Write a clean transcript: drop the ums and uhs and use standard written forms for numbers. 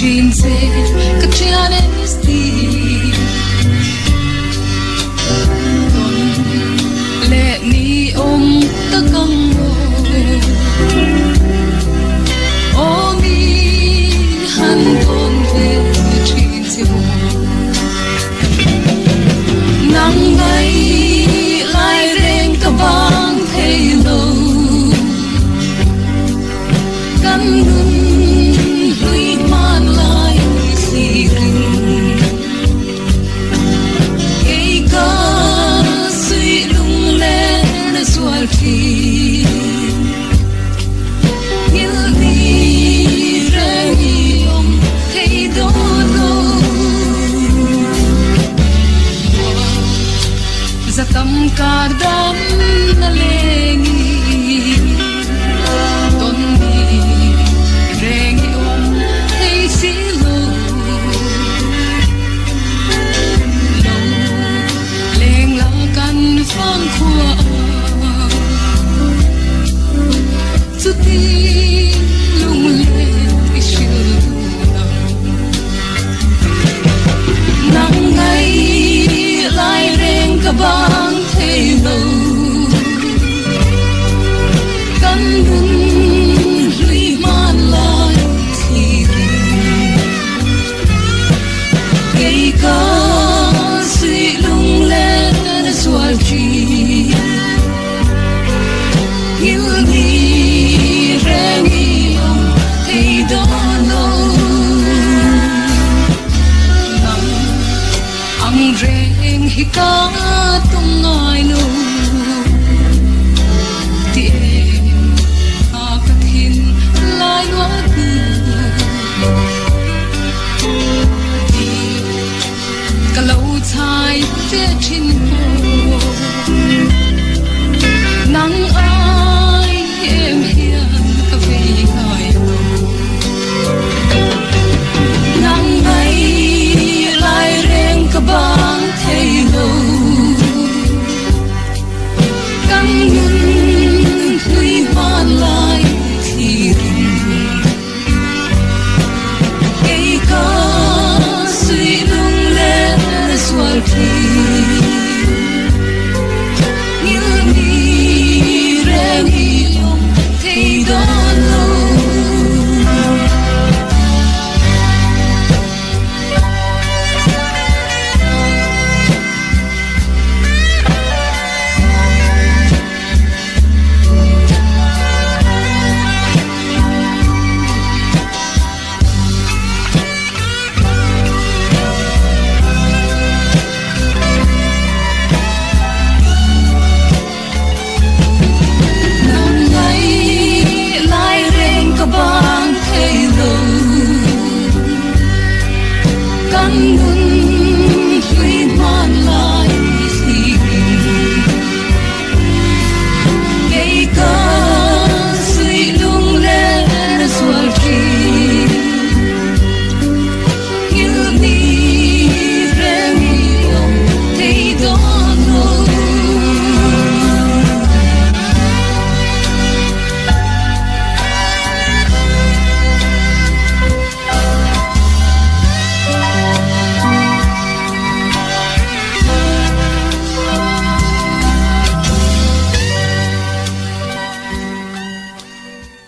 dreams it could try to steal. Let me the gong oh me han don về dreams it nắng ngày lại rèn cả băng thay lâu căn lui man lại xì rình cây ca suy lung lên sual phi như đi ra nghiêng thấy đôi za tâm cả đắm lên phong khoa chút đi lung lên cái chiều nắng ngày lại rèn cả băng thay lâu căn buồn lụy man lại thì cây ca suy lung lên sual chi yêu đi rèn yêu thì đó lâu nắng ang rèn hi ca tung ngài lâu thì em cất hin lại loa cả lâu thay về trên nắng ai em hiền cà phê ngài nắng ấy lại rèn cả băng thay lâu căng ngân thui man lại thì cây ca suy lung lên sual phi